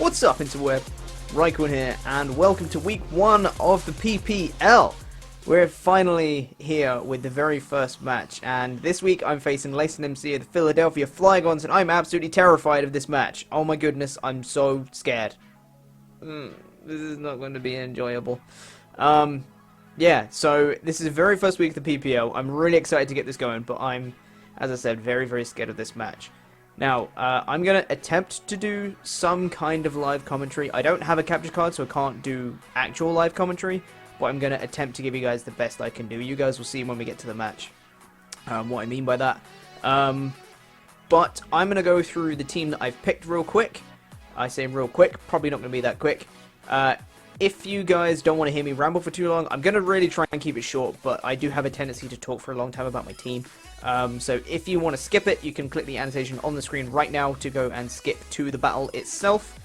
What's up, interweb? Raikkonen here, and welcome to week 1 of the PPL. We're finally here with the very first match, and this week I'm facing NFC of the Philadelphia Flygons, and I'm absolutely terrified of this match. Oh my goodness, I'm so scared. This is not going to be enjoyable. Yeah, so this is the very first week of the PPL. I'm really excited to get this going, but I'm, as I said, very, very scared of this match. Now, I'm going to attempt to do some kind of live commentary. I don't have a capture card, so I can't do actual live commentary, but I'm going to attempt to give you guys the best I can do. You guys will see when we get to the match what I mean by that. But I'm going to go through the team that I've picked real quick. I say real quick, probably not going to be that quick. If you guys don't want to hear me ramble for too long, I'm going to really try and keep it short, but I do have a tendency to talk for a long time about my team. So if you want to skip it, you can click the annotation on the screen right now to go and skip to the battle itself,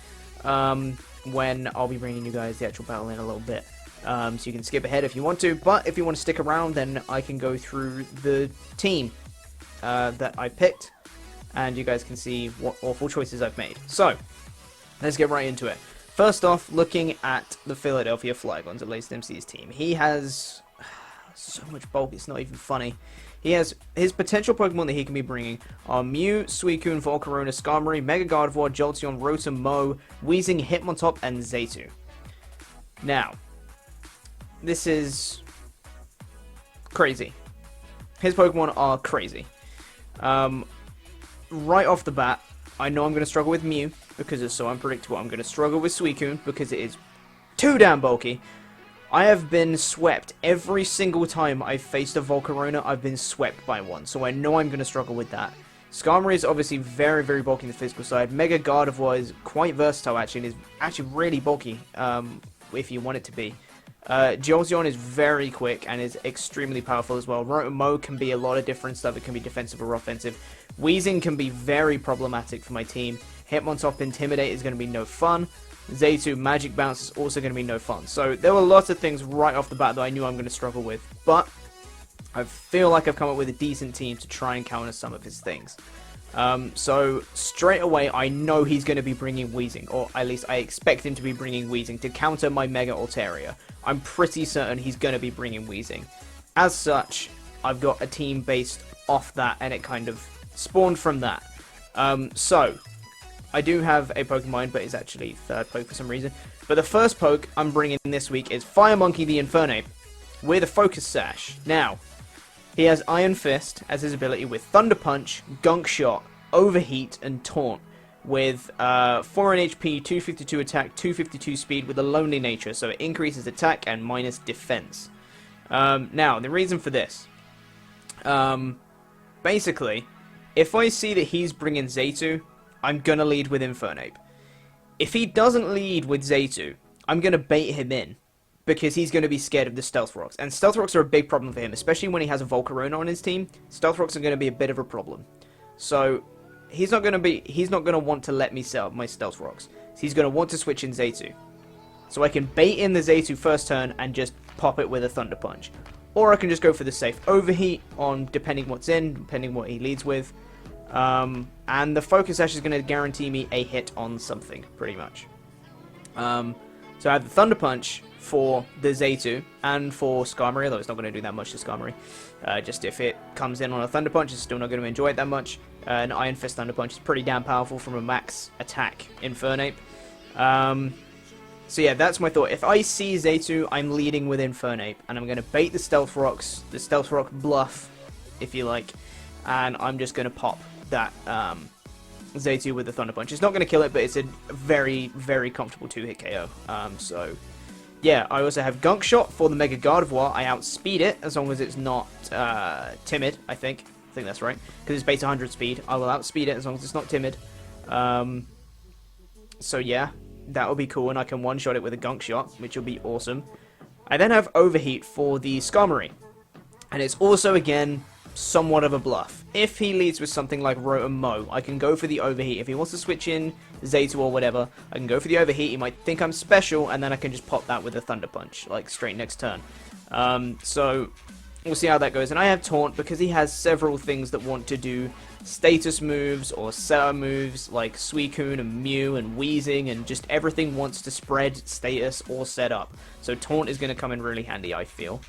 when I'll be bringing you guys the actual battle in a little bit. So you can skip ahead if you want to, but if you want to stick around, then I can go through the team that I picked, and you guys can see what awful choices I've made. So, let's get right into it. First off, looking at the Philadelphia Flygons, at least MC's team. He has so much bulk, it's not even funny. He has his potential Pokemon that he can be bringing are Mew, Suicune, Volcarona, Skarmory, Mega Gardevoir, Jolteon, Rotom, Mow, Weezing, Hitmontop, and Zaytu. Now, this is crazy. His Pokemon are crazy. Right off the bat, I know I'm going to struggle with Mew because it's so unpredictable. I'm going to struggle with Suicune because it is too damn bulky. I have been swept every single time I've faced a Volcarona. I've been swept by one, so I know I'm going to struggle with that. Skarmory is obviously very, very bulky in the physical side. Mega Gardevoir is quite versatile actually, and is actually really bulky if you want it to be. Jolteon is very quick and is extremely powerful as well. Rotom Mow can be a lot of different stuff. It can be defensive or offensive. Weezing can be very problematic for my team. Hitmontop Intimidate is going to be no fun. Zaytu Magic Bounce is also going to be no fun. So there were lots of things right off the bat that I knew I'm going to struggle with. But I feel like I've come up with a decent team to try and counter some of his things. So straight away I know he's going to be bringing Weezing, or at least I expect him to be bringing Weezing to counter my Mega Altaria. I'm pretty certain he's going to be bringing Weezing. As such, I've got a team based off that, and it kind of spawned from that. So I do have a Pokemon, but it's actually third poke for some reason. But the first poke I'm bringing this week is Fire Monkey the Infernape with a Focus Sash. Now, he has Iron Fist as his ability with Thunder Punch, Gunk Shot, Overheat, and Taunt with 4 HP, 252 attack, 252 speed with a Lonely Nature, so it increases attack and minus defense. Now, the reason for this. Basically, if I see that he's bringing Zaytu, I'm going to lead with Infernape. If he doesn't lead with Zaytu, I'm going to bait him in, because he's going to be scared of the Stealth Rocks. And Stealth Rocks are a big problem for him, especially when he has a Volcarona on his team. Stealth Rocks are going to be a bit of a problem. So, he's not going to want to let me sell my Stealth Rocks. So he's going to want to switch in Zaytu. So I can bait in the Zaytu first turn and just pop it with a Thunder Punch. Or I can just go for the safe Overheat, on depending what's in, depending what he leads with. And the Focus Sash is going to guarantee me a hit on something, pretty much. So I have the Thunder Punch for the Zaytu and for Skarmory, although it's not going to do that much to Skarmory. Just if it comes in on a Thunder Punch, it's still not going to enjoy it that much. An Iron Fist Thunder Punch is pretty damn powerful from a max attack Infernape. So yeah, that's my thought. If I see Zaytu, I'm leading with Infernape, and I'm going to bait the Stealth Rocks, the Stealth Rock bluff, if you like, and I'm just going to pop that Zaytu with the Thunder Punch. It's not going to kill it, but it's a very, very comfortable 2-hit KO. So yeah, I also have Gunk Shot for the Mega Gardevoir. I outspeed it as long as it's not timid, I think. I think that's right, because it's base 100 speed. I will outspeed it as long as it's not timid. So yeah, that will be cool, and I can one-shot it with a Gunk Shot, which will be awesome. I then have Overheat for the Skarmory, and it's also, again, somewhat of a bluff. If he leads with something like Rotom Mow, I can go for the Overheat. If he wants to switch in Zaytu or whatever, I can go for the Overheat. He might think I'm special, and then I can just pop that with a Thunder Punch, like, straight next turn. So we'll see how that goes. And I have Taunt because he has several things that want to do status moves or setup moves like Suicune and Mew and Weezing, and just everything wants to spread status or setup. So Taunt is going to come in really handy, I feel.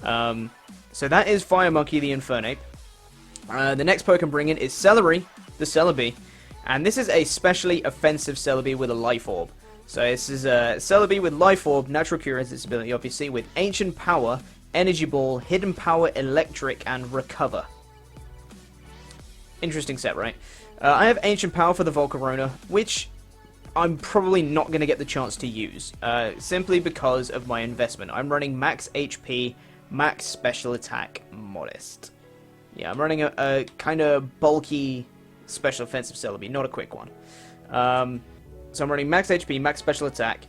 So that is Fire Monkey the Infernape. The next Pokemon I'm bringing is Celery, the Celebi. And this is a specially offensive Celebi with a Life Orb. So this is a Celebi with Life Orb, Natural Cure as its ability, obviously, with Ancient Power, Energy Ball, Hidden Power, Electric, and Recover. Interesting set, right? I have Ancient Power for the Volcarona, which I'm probably not going to get the chance to use, simply because of my investment. I'm running Max HP, Max Special Attack, Modest. Yeah, I'm running a kind of bulky Special Offensive Celebi, not a quick one. So I'm running Max HP, Max Special Attack,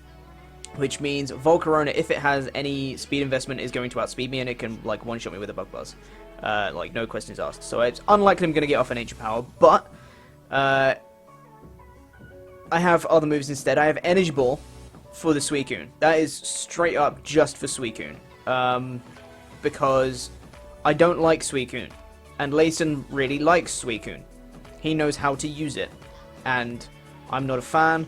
which means Volcarona, if it has any speed investment, is going to outspeed me, and it can, like, one-shot me with a Bug Buzz. Like, no questions asked. So it's unlikely I'm going to get off an Ancient Power, but I have other moves instead. I have Energy Ball for the Suicune. That is straight up just for Suicune. Because I don't like Suicune, and Layson really likes Suicune. He knows how to use it, and I'm not a fan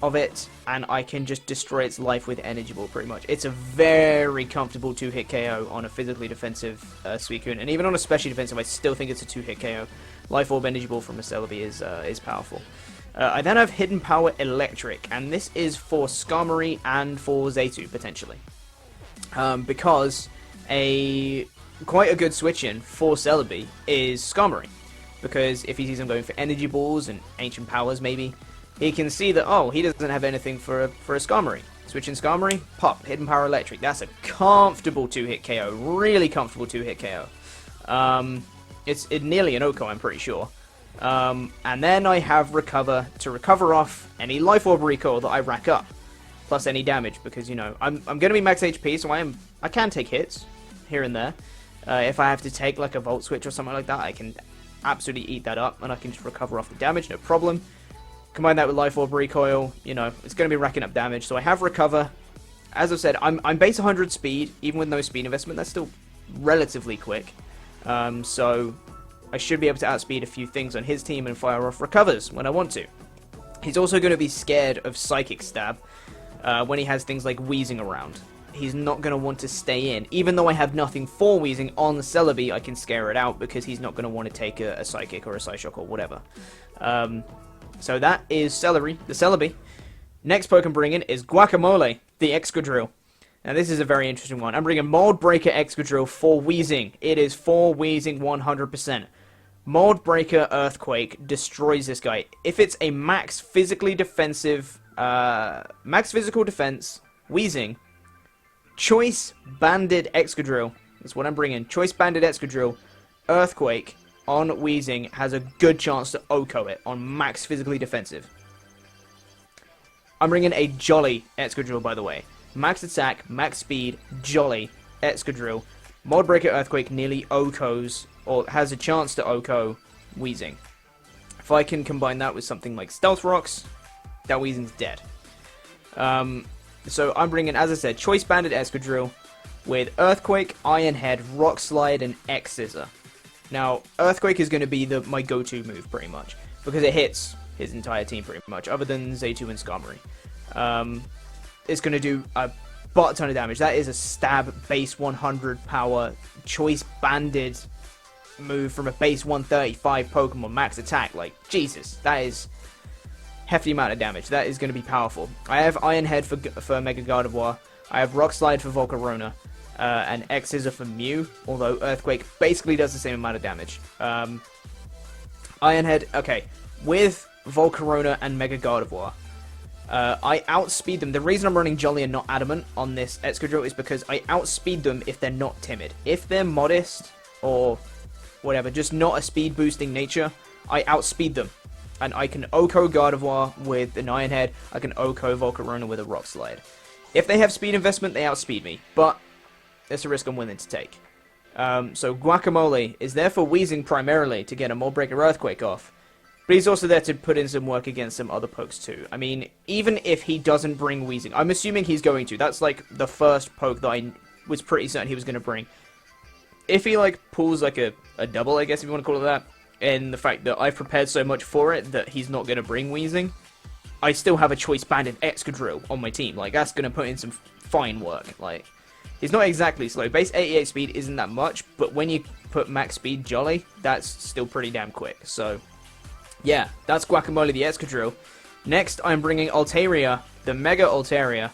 of it, and I can just destroy its life with Energy Ball, pretty much. It's a very comfortable 2-hit KO on a physically defensive Suicune, and even on a specially defensive, I still think it's a 2-hit KO. Life Orb Energy Ball from a Celebi is powerful. I then have Hidden Power Electric, and this is for Skarmory and for Zaytu, potentially. Because quite a good switch-in for Celebi is Skarmory. Because if he sees him going for Energy Balls and Ancient Powers, maybe, he can see that, oh, he doesn't have anything for a Skarmory. Switch in Skarmory, pop, Hidden Power Electric. That's a comfortable 2-hit KO. Really comfortable 2-hit KO. It's nearly an OHKO, I'm pretty sure. And then I have Recover to recover off any Life Orb recoil that I rack up. Plus any damage, because, you know, I'm going to be max HP, so I can take hits here and there. If I have to take, like, a Volt Switch or something like that, I can absolutely eat that up, and I can just recover off the damage, no problem. Combine that with Life Orb Recoil, you know, it's going to be racking up damage. So I have Recover. As I've said, I'm base 100 speed, even with no speed investment. That's still relatively quick. So I should be able to outspeed a few things on his team and fire off Recovers when I want to. He's also going to be scared of Psychic Stab when he has things like Weezing around. He's not going to want to stay in. Even though I have nothing for Weezing on the Celebi, I can scare it out because he's not going to want to take a Psychic or a Psyshock or whatever. So that is Celery, the Celebi. Next Pokemon bringing is Guacamole, the Excadrill. Now this is a very interesting one. I'm bringing Mold Breaker Excadrill for Weezing. It is for Weezing 100%. Mold Breaker Earthquake destroys this guy. If it's a max physically defensive, max physical defense Weezing, Choice Banded Excadrill, that's what I'm bringing. Choice Banded Excadrill, Earthquake on Weezing has a good chance to OHKO it on max physically defensive. I'm bringing a Jolly Excadrill, by the way. Max attack, max speed, Jolly Excadrill. Mold Breaker Earthquake nearly OHKOs, or has a chance to OHKO Weezing. If I can combine that with something like Stealth Rocks, that Weezing's dead. So I'm bringing, as I said, Choice Banded Excadrill with Earthquake, Iron Head, Rock Slide, and X-Scissor. Now, Earthquake is going to be my go-to move, pretty much, because it hits his entire team, pretty much, other than Zaytu and Skarmory. It's going to do a butt-ton of damage. That is a stab base 100 power, Choice Banded move from a base 135 Pokemon max attack. Like, Jesus, that is hefty amount of damage. That is going to be powerful. I have Iron Head for Mega Gardevoir. I have Rock Slide for Volcarona. And X-Scissor for Mew, although Earthquake basically does the same amount of damage. Iron Head, okay, with Volcarona and Mega Gardevoir, I outspeed them. The reason I'm running Jolly and not Adamant on this Excadrill is because I outspeed them if they're not timid. If they're modest, or whatever, just not a speed boosting nature, I outspeed them. And I can OHKO Gardevoir with an Iron Head, I can OHKO Volcarona with a Rock Slide. If they have speed investment, they outspeed me, but it's a risk I'm willing to take. So Guacamole is there for Weezing primarily to get a Mold Breaker Earthquake off. But he's also there to put in some work against some other pokes too. I mean, even if he doesn't bring Weezing, I'm assuming he's going to. That's like the first poke that I was pretty certain he was going to bring. If he like pulls like a double, I guess if you want to call it that, in the fact that I've prepared so much for it that he's not going to bring Wheezing, I still have a Choice Banded xKito on my team. Like, that's going to put in some fine work. Like, he's not exactly slow. Base 88 speed isn't that much, but when you put max speed Jolly, that's still pretty damn quick. So, yeah, that's Guacamole the xKito. Next, I'm bringing Altaria, the Mega Altaria.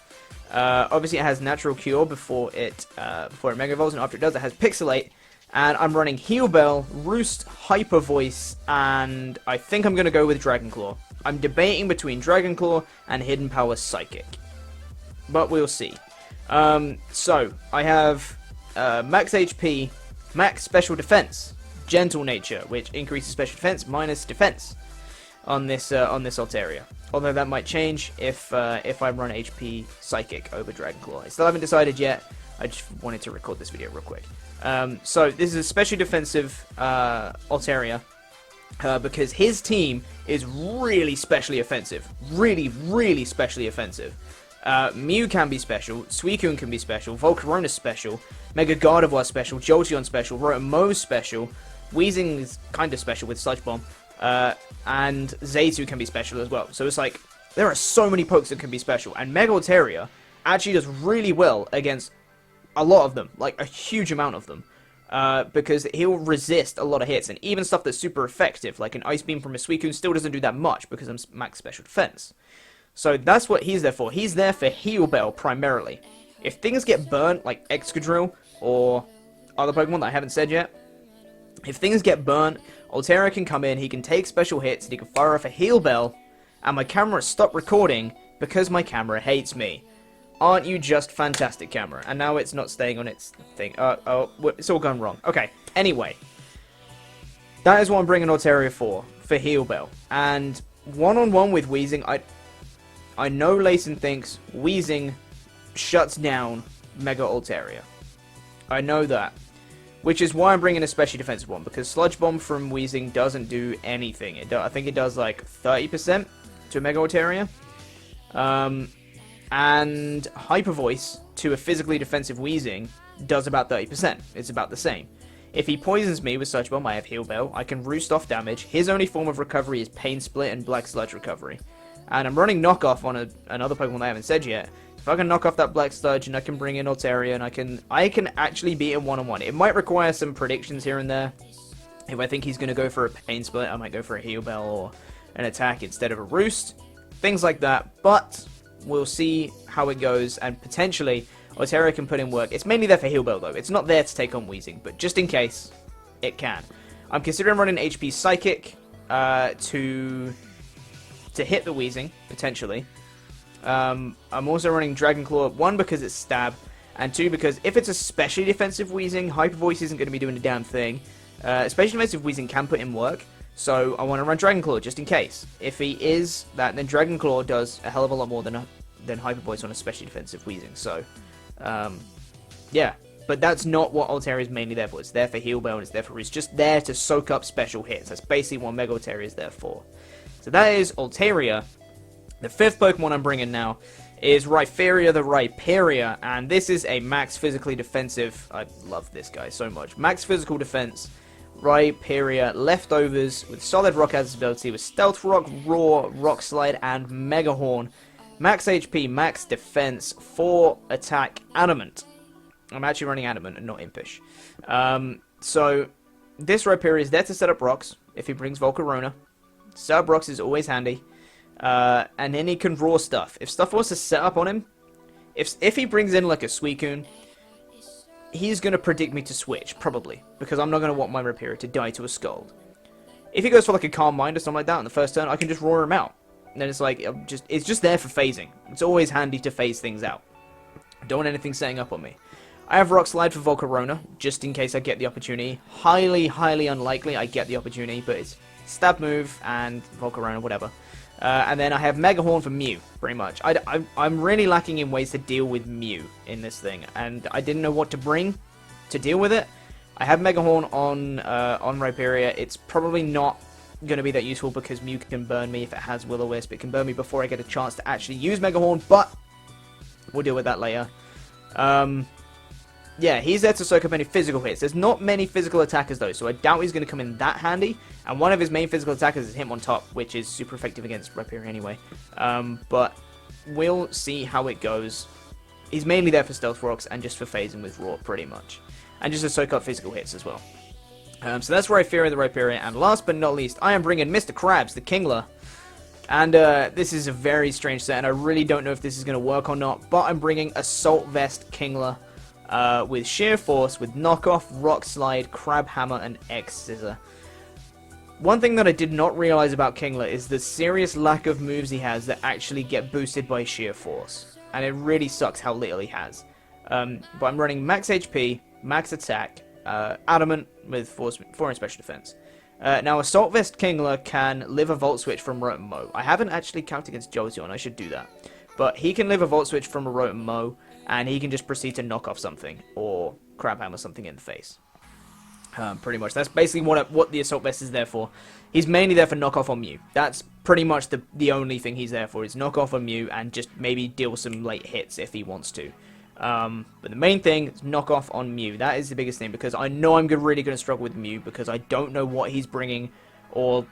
Obviously, it has Natural Cure before it Mega Evolves, and after it does, it has Pixelate. And I'm running Heal Bell, Roost, Hyper Voice, and I think I'm going to go with Dragon Claw. I'm debating between Dragon Claw and Hidden Power Psychic, but we'll see. So, I have Max HP, Max Special Defense, Gentle Nature, which increases Special Defense minus Defense on this Altaria. Although that might change if I run HP Psychic over Dragon Claw. I still haven't decided yet. I just wanted to record this video real quick. So this is a specially defensive Altaria because his team is really specially offensive. Really, really specially offensive. Mew can be special, Suicune can be special, Volcarona special, Mega Gardevoir special, Jolteon special, Rotomo special, Weezing is kind of special with Sludge Bomb, and Zaytu can be special as well. So it's like, there are so many pokes that can be special, and Mega Altaria actually does really well against a lot of them, like a huge amount of them, because he'll resist a lot of hits, and even stuff that's super effective, like an Ice Beam from a Suicune, still doesn't do that much because I'm max special defense. So that's what he's there for. He's there for Heal Bell primarily. If things get burnt, like xKito or other Pokemon that I haven't said yet, if things get burnt, Altaria can come in, he can take special hits, and he can fire off a Heal Bell, and my camera stopped recording because my camera hates me. Aren't you just fantastic, camera? And now it's not staying on its thing. It's all gone wrong. Okay, anyway. That is what I'm bringing Altaria for Heal Bell. And one-on-one with Weezing, I know Layson thinks Weezing shuts down Mega Altaria. I know that. Which is why I'm bringing a specially defensive one, because Sludge Bomb from Weezing doesn't do anything. I think it does like 30% to a Mega Altaria. And Hyper Voice to a physically defensive Weezing does about 30%. It's about the same. If he poisons me with Sludge Bomb, I have Heal Bell. I can roost off damage. His only form of recovery is Pain Split and Black Sludge recovery. And I'm running Knockoff on another Pokemon I haven't said yet. If I can knock off that Black Sludge and I can bring in Altaria and I can actually beat him one-on-one. It might require some predictions here and there. If I think he's going to go for a Pain Split, I might go for a Heal Bell or an attack instead of a Roost. Things like that. But we'll see how it goes, and potentially Altaria can put in work. It's mainly there for Heal Bell though. It's not there to take on Weezing, but just in case, it can. I'm considering running HP Psychic to hit the Weezing, potentially. I'm also running Dragon Claw, 1 because it's stab, and 2 because if it's a specially defensive Weezing, Hyper Voice isn't going to be doing a damn thing. Specially defensive Weezing can put in work, so I want to run Dragon Claw just in case. If he is that, then Dragon Claw does a hell of a lot more than Hyper Voice on a specially defensive Weezing. So, yeah. But that's not what Altaria is mainly there for. It's there for Heal Bell and it's there for Roost. Just there to soak up special hits. That's basically what Mega Altaria is there for. So that is Altaria. The 5th Pokemon I'm bringing now is Rhypharia the Rhyperior. And this is a max physically defensive. I love this guy so much. Max physical defense. Rhyperior Leftovers with Solid Rock as its ability with Stealth Rock, Roar, Rock Slide, and Mega Horn. Max HP, max defense, 4 attack, Adamant. I'm actually running Adamant and not Impish. So, this Rhyperior is there to set up rocks if he brings Volcarona. Set up rocks is always handy. And then he can Roar stuff. If stuff wants to set up on him, if he brings in like a Suicune, he's going to predict me to switch, probably. Because I'm not going to want my Rhyperior to die to a Scald. If he goes for like a Calm Mind or something like that on the first turn, I can just Roar him out. And then it's like, it's just there for phasing. It's always handy to phase things out. Don't want anything setting up on me. I have Rock Slide for Volcarona, just in case I get the opportunity. Highly, highly unlikely I get the opportunity, but it's Stab move and Volcarona, whatever. And then I have Mega Horn for Mew, pretty much. I'm really lacking in ways to deal with Mew in this thing, and I didn't know what to bring to deal with it. I have Mega Horn on Rhyperior. It's probably not going to be that useful because Mew can burn me if it has Will-O-Wisp. It can burn me before I get a chance to actually use Mega Horn, but we'll deal with that later. Yeah, he's there to soak up any physical hits. There's not many physical attackers though, so I doubt he's going to come in that handy. And one of his main physical attackers is him on top, which is super effective against Rapture anyway. But we'll see how it goes. He's mainly there for stealth rocks and just for phasing with raw, pretty much. And just to soak up physical hits as well. So that's where I fear the Rapture. And last but not least, I am bringing Mr. Krabs, the Kingler. And this is a very strange set, and I really don't know if this is going to work or not. But I'm bringing Assault Vest Kingler with Sheer Force, with Knockoff, Rock Slide, Crab Hammer, and X Scissor. One thing that I did not realize about Kingler is the serious lack of moves he has that actually get boosted by Sheer Force. And it really sucks how little he has. But I'm running Max HP, Max Attack, Adamant with 4 in Special Defense. Now, Assault Vest Kingler can live a Volt Switch from Rotom Mow. I haven't actually counted against Jolteon, I should do that. But he can live a Volt Switch from a Rotom Mow, and he can just proceed to knock off something, or Crab Hammer something in the face. Pretty much. That's basically what the Assault Vest is there for. He's mainly there for knockoff on Mew. That's pretty much the only thing he's there for, is knockoff on Mew, and just maybe deal some late hits if he wants to. But the main thing is knockoff on Mew. That is the biggest thing, because I know I'm really going to struggle with Mew, because I don't know what he's bringing, or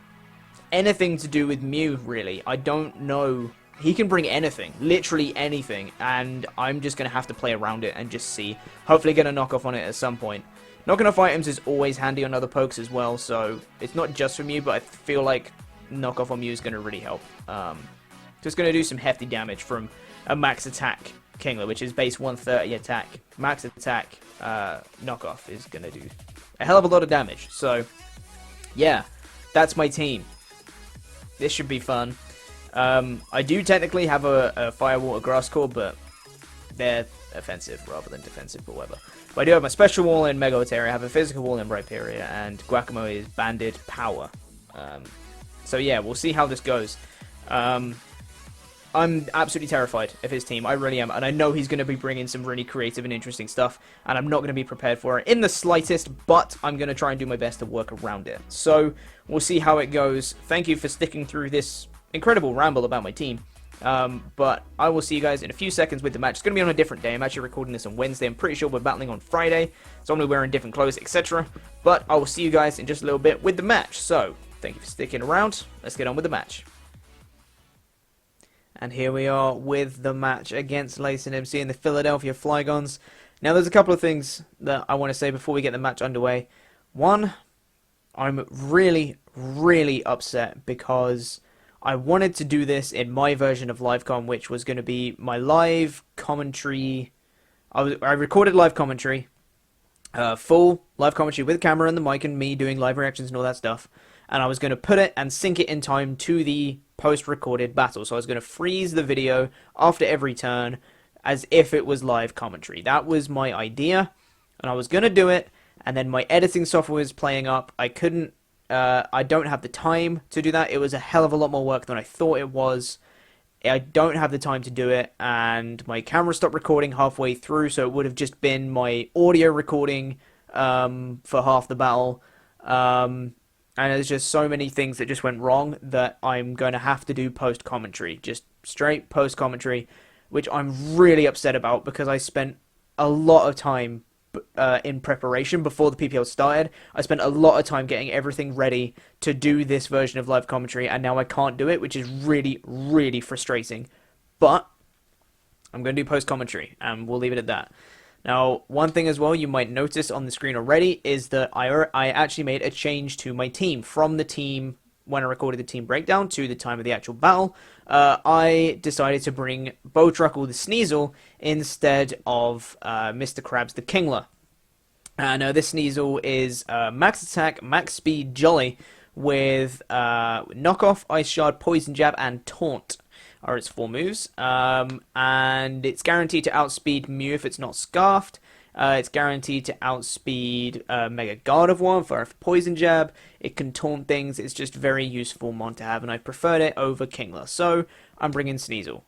anything to do with Mew, really. I don't know. He can bring anything, literally anything, and I'm just going to have to play around it and just see. Hopefully get a knockoff on it at some point. Knocking off items is always handy on other pokes as well, so it's not just for Mew, but I feel like knockoff on Mew is going to really help. Just going to do some hefty damage from a max attack Kingler, which is base 130 attack. Max attack knockoff is going to do a hell of a lot of damage. So, yeah, that's my team. This should be fun. I do technically have a Fire, Water, Grass Core, but they're offensive rather than defensive, but whatever. But I do have my Special Wall in Mega Altaria, I have a Physical Wall in Rhyperior, and Guacamole is Banded Power. So yeah, we'll see how this goes. I'm absolutely terrified of his team, I really am, and I know he's going to be bringing some really creative and interesting stuff, and I'm not going to be prepared for it in the slightest, but I'm going to try and do my best to work around it. So, we'll see how it goes. Thank you for sticking through this incredible ramble about my team. But I will see you guys in a few seconds with the match. It's going to be on a different day. I'm actually recording this on Wednesday. I'm pretty sure we're battling on Friday, so I'm going to be wearing different clothes, etc. But I will see you guys in just a little bit with the match. So, thank you for sticking around. Let's get on with the match. And here we are with the match against Layson MC and the Philadelphia Flygons. Now, there's a couple of things that I want to say before we get the match underway. One, I'm really, really upset because I wanted to do this in my version of LiveCom, which was going to be my live commentary. I recorded live commentary, full live commentary with camera and the mic and me doing live reactions and all that stuff. And I was going to put it and sync it in time to the post-recorded battle. So I was going to freeze the video after every turn as if it was live commentary. That was my idea, and I was going to do it, and then my editing software was playing up. I couldn't, I don't have the time to do that. It was a hell of a lot more work than I thought it was. I don't have the time to do it, and my camera stopped recording halfway through, so it would have just been my audio recording for half the battle. And there's just so many things that just went wrong that I'm going to have to do post-commentary. Just straight post-commentary, which I'm really upset about because I spent a lot of time in preparation before the PPL started. I spent a lot of time getting everything ready to do this version of live commentary, and now I can't do it, which is really, really frustrating. But I'm going to do post-commentary, and we'll leave it at that. Now, one thing as well you might notice on the screen already is that I actually made a change to my team. From the team when I recorded the team breakdown to the time of the actual battle, I decided to bring Bowtruckle the Sneasel instead of Mr. Krabs the Kingler. Now, this Sneasel is max attack, max speed, jolly, with knockoff, ice shard, poison jab, and taunt are its 4 moves, and it's guaranteed to outspeed Mew if it's not scarfed. It's guaranteed to outspeed Mega Gardevoir for a poison jab. It can taunt things. It's just very useful mon to have, and I preferred it over Kingler, so I'm bringing Sneasel.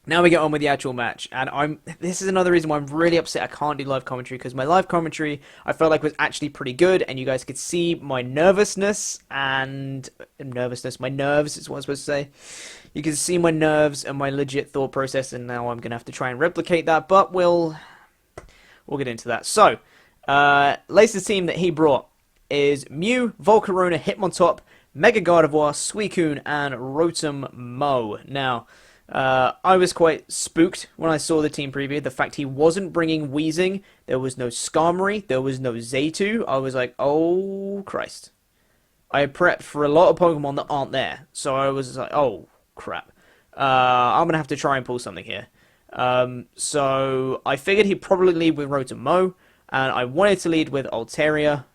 Now we get on with the actual match, and this is another reason why I'm really upset I can't do live commentary, because my live commentary I felt like was actually pretty good, and you guys could see my nervousness my nerves is what I'm supposed to say. You can see my nerves and my legit thought process, and now I'm gonna have to try and replicate that, but we'll get into that. So, Lace's team that he brought is Mew, Volcarona, Hitmontop, Mega Gardevoir, Suicune, and Rotom Mow. Now, I was quite spooked when I saw the team preview. The fact he wasn't bringing Weezing, there was no Skarmory, there was no Zaytu. I was like, oh Christ. I prepped for a lot of Pokemon that aren't there, so I was like, oh crap. I'm going to have to try and pull something here. So I figured he'd probably lead with Rotom Mow, and I wanted to lead with Altaria,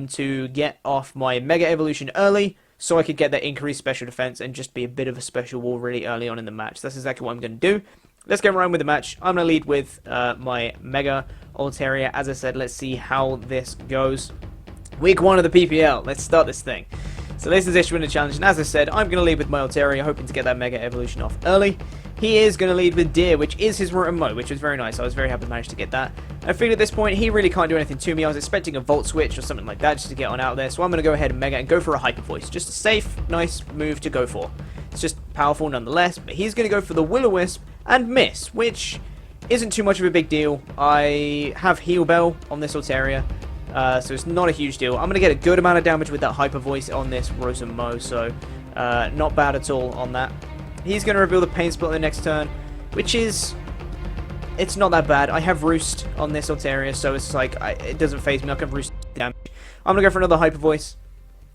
to get off my Mega Evolution early, so I could get that increased special defense and just be a bit of a special wall really early on in the match. That's exactly what I'm going to do. Let's get right with the match. I'm going to lead with my Mega Altaria. As I said, let's see how this goes. Week 1 of the PPL. Let's start this thing. So this is Ishwin the challenge, and as I said, I'm going to lead with my Altaria, hoping to get that Mega Evolution off early. He is going to lead with Deer, which is his Rotom Mow, which was very nice. I was very happy to manage to get that. I figured at this point, he really can't do anything to me. I was expecting a Volt Switch or something like that just to get on out there, so I'm going to go ahead and Mega and go for a Hyper Voice. Just a safe, nice move to go for. It's just powerful nonetheless, but he's going to go for the Will-O-Wisp and miss, which isn't too much of a big deal. I have Heal Bell on this Altaria, so it's not a huge deal. I'm going to get a good amount of damage with that Hyper Voice on this Rotom Mow, so not bad at all on that. He's going to reveal the Pain Split on the next turn, which is... it's not that bad. I have Roost on this Altaria, so it's like, it doesn't phase me. I can Roost damage. I'm going to go for another Hyper Voice,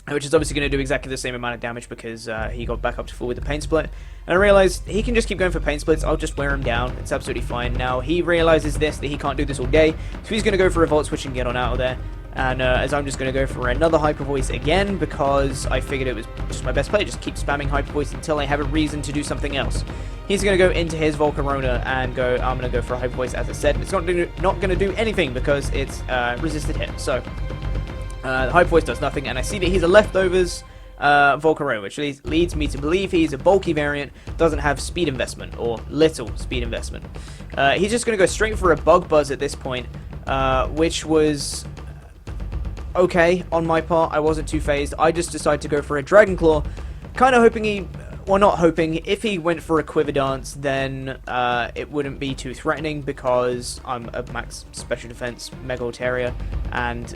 which is obviously going to do exactly the same amount of damage because he got back up to full with the Pain Split. And I realized he can just keep going for Pain Splits. I'll just wear him down. It's absolutely fine. Now, he realizes that he can't do this all day, so he's going to go for a Volt Switch and get on out of there. And as I'm just going to go for another Hyper Voice again, because I figured it was just my best play. Just keep spamming Hyper Voice until I have a reason to do something else. He's going to go into his Volcarona and go, I'm going to go for a Hyper Voice, as I said. It's not going to do anything because it's resisted hit. So, the Hyper Voice does nothing, and I see that he's a Leftovers Volcarona, which leads me to believe he's a bulky variant, doesn't have speed investment, or little speed investment. He's just going to go straight for a Bug Buzz at this point, which was... okay, on my part. I wasn't too phased. I just decided to go for a Dragon Claw, kind of hoping he... well, not hoping. If he went for a Quiver Dance, then it wouldn't be too threatening because I'm a max special defense Mega Altaria, and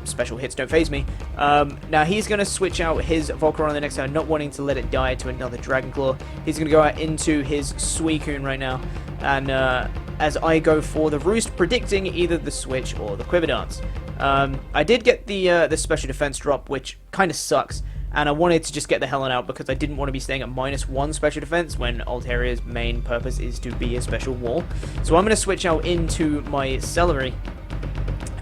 special hits don't phase me. Now, he's going to switch out his Volcarona on the next turn, not wanting to let it die to another Dragon Claw. He's going to go out into his Suicune right now, and as I go for the Roost, predicting either the Switch or the Quiver Dance. I did get the special defense drop, which kind of sucks, and I wanted to just get the hell on out because I didn't want to be staying at -1 special defense when Altaria's main purpose is to be a special wall. So I'm going to switch out into my Celery.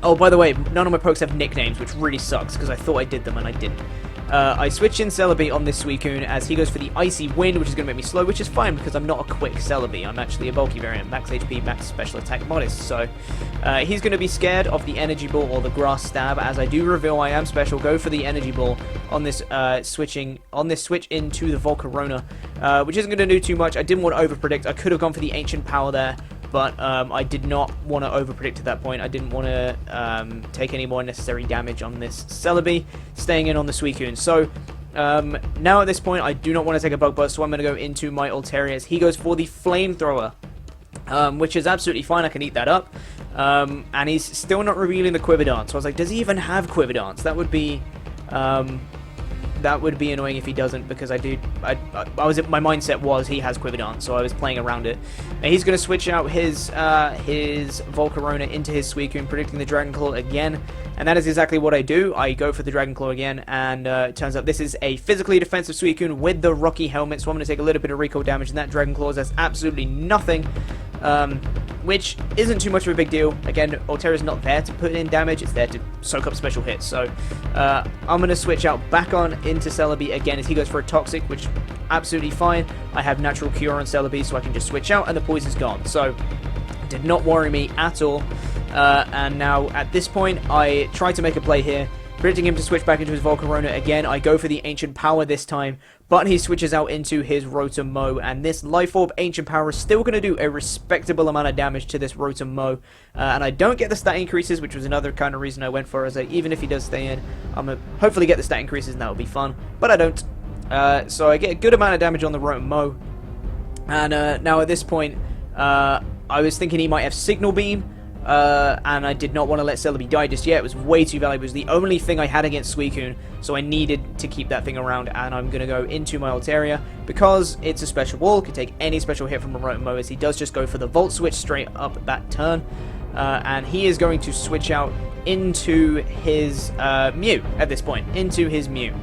Oh, by the way, none of my pokes have nicknames, which really sucks because I thought I did them and I didn't. I switch in Celebi on this Suicune as he goes for the Icy Wind, which is going to make me slow, which is fine because I'm not a quick Celebi. I'm actually a bulky variant, max HP, max special attack, modest. So he's going to be scared of the Energy Ball or the Grass Stab. As I do reveal I am special, go for the Energy Ball on this switch into the Volcarona, which isn't going to do too much. I didn't want to over-predict. I could have gone for the Ancient Power there, but I did not want to over-predict at that point. I didn't want to take any more necessary damage on this Celebi, staying in on the Suicune. So, now at this point, I do not want to take a Bug Buzz, so I'm going to go into my Altaria as he goes for the Flamethrower, which is absolutely fine. I can eat that up. And he's still not revealing the Quiver Dance. So I was like, does he even have Quiver Dance? That would be... that would be annoying if he doesn't, because my mindset was he has Quiver Dance, so I was playing around it. And he's going to switch out his Volcarona into his Suicune, predicting the Dragon Claw again, and that is exactly what I do. I go for the Dragon Claw again, and it turns out this is a physically defensive Suicune with the Rocky Helmet, so I'm going to take a little bit of recoil damage, and that Dragon Claw does absolutely nothing. Which isn't too much of a big deal. Again, Altaria's not there to put in damage, it's there to soak up special hits. So, I'm going to switch out back on into Celebi again as he goes for a Toxic, which absolutely fine. I have Natural Cure on Celebi, so I can just switch out and the poison's gone. So, did not worry me at all. And now, at this point, I try to make a play here, predicting him to switch back into his Volcarona again. I go for the Ancient Power this time, but he switches out into his Rotom Mow, and this Life Orb Ancient Power is still going to do a respectable amount of damage to this Rotom Mow, and I don't get the stat increases, which was another kind of reason I went for, as even if he does stay in, I'm going to hopefully get the stat increases, and that will be fun, but I don't. So I get a good amount of damage on the Rotom Mow, and now at this point, I was thinking he might have Signal Beam, and I did not want to let Celebi die just yet. It was way too valuable. It was the only thing I had against Suicune, so I needed to keep that thing around, and I'm going to go into my Altaria because it's a special wall, can take any special hit from a Rotom as he does just go for the Volt Switch straight up that turn, and he is going to switch out into his Mew at this point, into his Mew.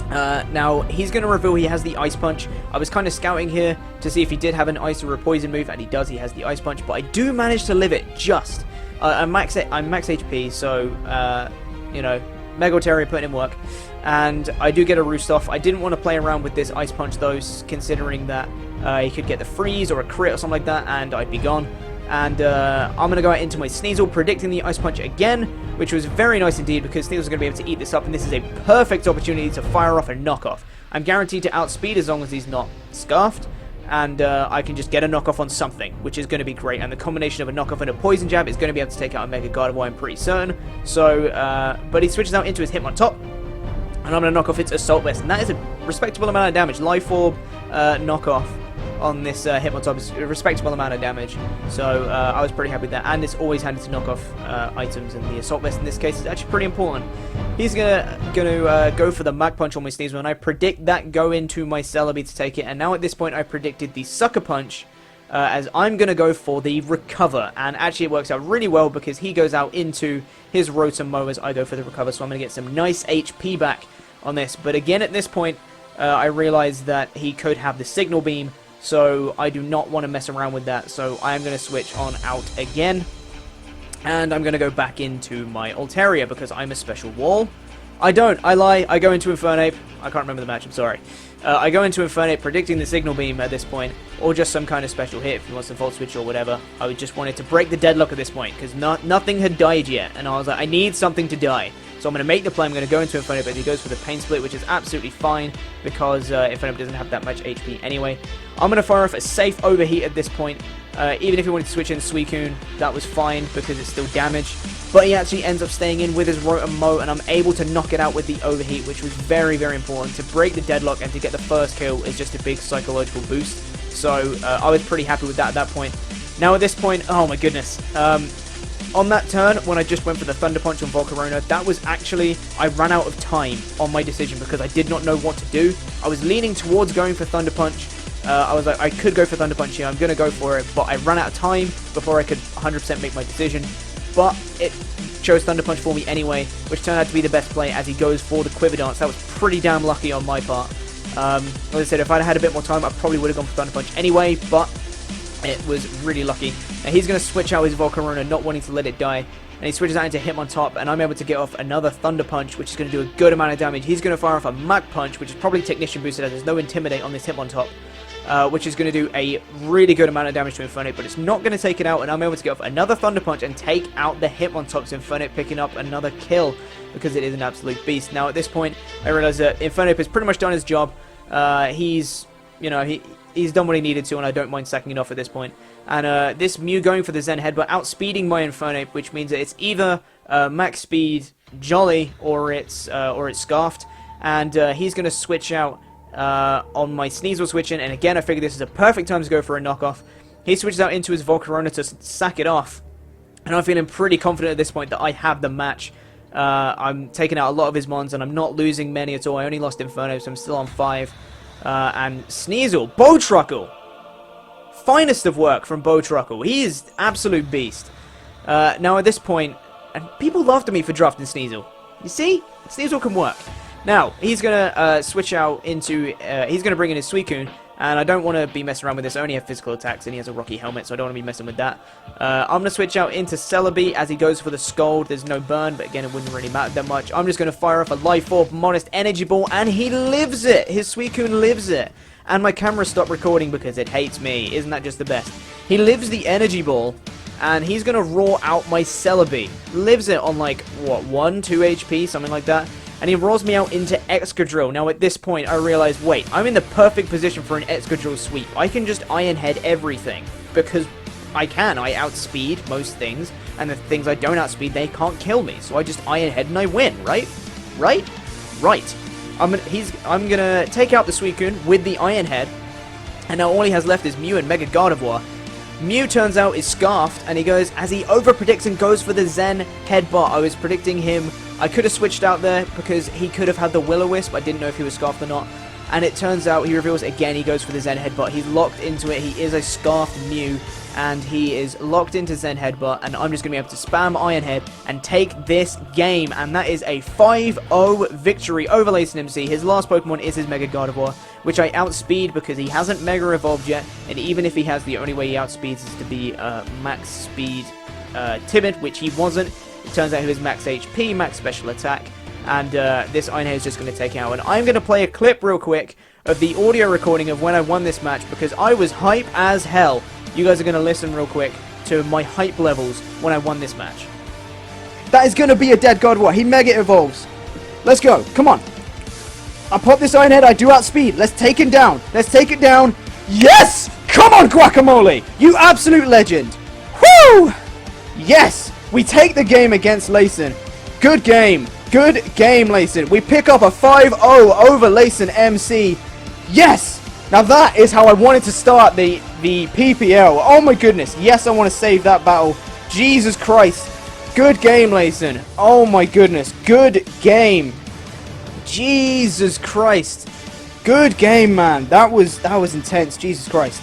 Now, he's going to reveal he has the Ice Punch. I was kind of scouting here to see if he did have an Ice or a Poison move, and he does. He has the Ice Punch, but I do manage to live it just. I'm max HP, so, you know, Mega Altaria putting in work. And I do get a Roost off. I didn't want to play around with this Ice Punch, though, considering that he could get the Freeze or a Crit or something like that, and I'd be gone. And I'm going to go out into my Sneasel, predicting the Ice Punch again, which was very nice indeed, because Sneasel's going to be able to eat this up, and this is a perfect opportunity to fire off a knockoff. I'm guaranteed to outspeed as long as he's not scarfed, and I can just get a knockoff on something, which is going to be great, and the combination of a knockoff and a Poison Jab is going to be able to take out a Mega Gardevoir, I'm pretty certain. So, but he switches out into his Hitmontop, and I'm going to knock off its Assault Vest, and that is a respectable amount of damage. Life Orb knockoff on this Hitmontop is a respectable amount of damage, so I was pretty happy with that, and it's always handy to knock off items, and the Assault Vest in this case is actually pretty important. He's gonna go for the Mach Punch on my Sneasel, and I predict that go into my Celebi to take it, and now at this point I predicted the Sucker Punch, as I'm gonna go for the Recover, and actually it works out really well because he goes out into his Rotom as I go for the Recover, so I'm gonna get some nice HP back on this, but again at this point I realized that he could have the Signal Beam, so I do not want to mess around with that, so I am going to switch on out again, and I'm going to go back into my Altaria because I'm a special wall. I lie, I go into Infernape, I can't remember the match, I'm sorry. I go into Infernape predicting the Signal Beam at this point, or just some kind of special hit if he wants to Volt Switch or whatever. I just wanted to break the deadlock at this point, because nothing had died yet, and I was like, I need something to die. So I'm going to make the play, I'm going to go into Infernape, but he goes for the Pain Split, which is absolutely fine, because Infernape doesn't have that much HP anyway. I'm going to fire off a safe Overheat at this point. Even if he wanted to switch in Suicune, that was fine, because it's still damage. But he actually ends up staying in with his Rotom, and I'm able to knock it out with the Overheat, which was very, very important. To break the deadlock and to get the first kill is just a big psychological boost. So I was pretty happy with that at that point. Now at this point, oh my goodness. On that turn, when I just went for the Thunder Punch on Volcarona, that was actually, I ran out of time on my decision because I did not know what to do. I was leaning towards going for Thunder Punch. I was like, I could go for Thunder Punch here, I'm going to go for it, but I ran out of time before I could 100% make my decision. But it chose Thunder Punch for me anyway, which turned out to be the best play as he goes for the Quiver Dance. That was pretty damn lucky on my part. Like I said, if I'd had a bit more time, I probably would have gone for Thunder Punch anyway, but it was really lucky. Now he's going to switch out his Volcarona, not wanting to let it die. And he switches out into Hitmontop, and I'm able to get off another Thunder Punch, which is going to do a good amount of damage. He's going to fire off a Mach Punch, which is probably Technician boosted as there's no Intimidate on this Hitmontop. Which is going to do a really good amount of damage to Infernape, but it's not going to take it out, and I'm able to get off another Thunder Punch and take out the Hitmontop's Infernape, picking up another kill, because it is an absolute beast. Now at this point, I realize that Infernape has pretty much done his job. He's done what he needed to, and I don't mind sacking it off at this point. And this Mew going for the Zen Headbutt, outspeeding my Infernape, which means that it's either max speed Jolly or it's Scarfed, and he's going to switch out on my Sneasel switching, and again I figured this is a perfect time to go for a knockoff. He switches out into his Volcarona to sack it off, and I'm feeling pretty confident at this point that I have the match. I'm taking out a lot of his mons, and I'm not losing many at all. I only lost Inferno, so I'm still on 5. And Sneasel, Bowtruckle! Finest of work from Bowtruckle. He is absolute beast. Now at this point, and people laughed at me for drafting Sneasel. You see? Sneasel can work. Now, he's going to switch out into, he's going to bring in his Suicune, and I don't want to be messing around with this. I only have physical attacks, and he has a Rocky Helmet, so I don't want to be messing with that. I'm going to switch out into Celebi as he goes for the Scold. There's no burn, but again, it wouldn't really matter that much. I'm just going to fire off a Life Orb, Modest Energy Ball, and he lives it! His Suicune lives it! And my camera stopped recording because it hates me. Isn't that just the best? He lives the Energy Ball, and he's going to roar out my Celebi. Lives it on like, what, 1, 2 HP, something like that. And he rolls me out into Excadrill. Now at this point I realize, wait, I'm in the perfect position for an Excadrill sweep. I can just Iron Head everything, because I outspeed most things, and the things I don't outspeed, they can't kill me. So I just Iron Head and I win, right? Right? Right. I'm gonna take out the Suicune with the Iron Head, and now all he has left is Mew and Mega Gardevoir. Mew turns out is scarfed, and he goes, as he over-predicts and goes for the Zen headbutt. I was predicting him. I could have switched out there because he could have had the Will-O-Wisp. I didn't know if he was scarfed or not. And it turns out he reveals again, he goes for the Zen headbutt. He's locked into it. He is a scarfed Mew, and he is locked into Zen headbutt, and I'm just going to be able to spam Iron Head and take this game. And that is a 5-0 victory over Layson MC. His last Pokemon is his Mega Gardevoir, which I outspeed because he hasn't Mega Evolved yet, and even if he has, the only way he outspeeds is to be max speed timid, which he wasn't. It turns out he was max HP, max special attack, and this Iron Head is just going to take it out. And I'm going to play a clip real quick of the audio recording of when I won this match, because I was hype as hell. You guys are going to listen real quick to my hype levels when I won this match. That is going to be a dead Gardevoir. He Mega Evolves. Let's go. Come on. I pop this Iron Head. I do outspeed. Let's take him down. Let's take it down. Yes! Come on, Guacamole. You absolute legend. Woo! Yes! We take the game against Layson. Good game. Good game, Layson. We pick up a 5-0 over Layson MC. Yes! Now that is how I wanted to start the PPL. Oh my goodness. Yes, I want to save that battle. Jesus Christ. Good game, Layson. Oh my goodness. Good game. Jesus Christ. Good game, man. That was intense. Jesus Christ.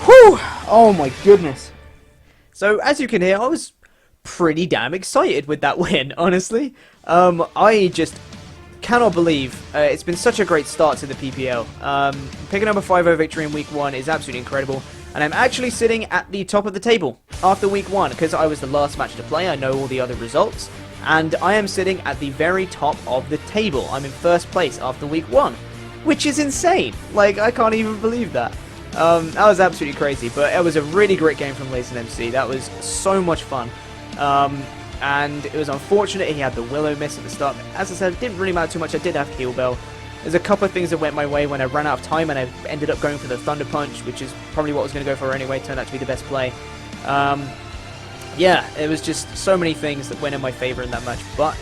Whew. Oh my goodness. So, as you can hear, I was pretty damn excited with that win, honestly. I just cannot believe it's been such a great start to the PPL. Picking up a 5-0 victory in week 1 is absolutely incredible, and I'm actually sitting at the top of the table after week 1 because I was the last match to play. I know all the other results, and I am sitting at the very top of the table. I'm in first place after week 1, which is insane. Like, I can't even believe that. That was absolutely crazy, but it was a really great game from Layson MC. That was so much fun. And it was unfortunate he had the Willow miss at the start. As I said, it didn't really matter too much. I did have Heal Bell. There's a couple of things that went my way when I ran out of time, and I ended up going for the Thunder Punch, which is probably what I was going to go for anyway. Turned out to be the best play. Yeah, it was just so many things that went in my favor in that match. But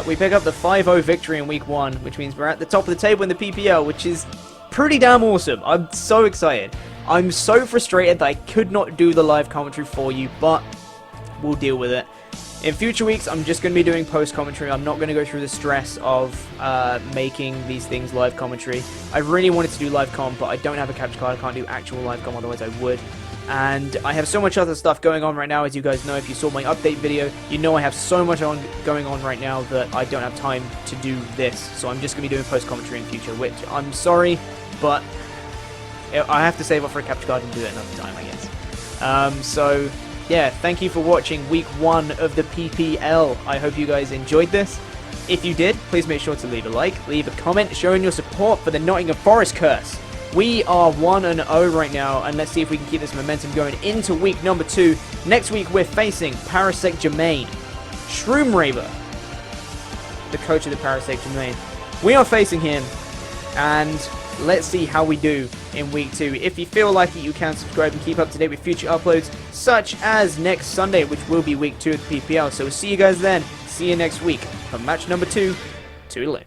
we pick up the 5-0 victory in week 1, which means we're at the top of the table in the PPL, which is pretty damn awesome. I'm so excited. I'm so frustrated that I could not do the live commentary for you, but we'll deal with it. In future weeks, I'm just going to be doing post-commentary. I'm not going to go through the stress of making these things live commentary. I really wanted to do live com, but I don't have a capture card. I can't do actual live com, otherwise I would. And I have so much other stuff going on right now, as you guys know. If you saw my update video, you know I have so much going on right now that I don't have time to do this. So I'm just going to be doing post-commentary in future, which I'm sorry, but I have to save up for a capture card and do it another time, I guess. So yeah, thank you for watching week 1 of the PPL. I hope you guys enjoyed this. If you did, please make sure to leave a like, leave a comment showing your support for the Nottingham Forest curse. We are 1-0 right now, and let's see if we can keep this momentum going into week number 2. Next week, we're facing Parasect Jermaine, Shroom Raver, the coach of the Parasect Jermaine. We are facing him, and let's see how we do in week 2. If you feel like it, you can subscribe and keep up to date with future uploads, such as next Sunday, which will be week 2 of the PPL. So we'll see you guys then. See you next week for match number 2. Toodaloo.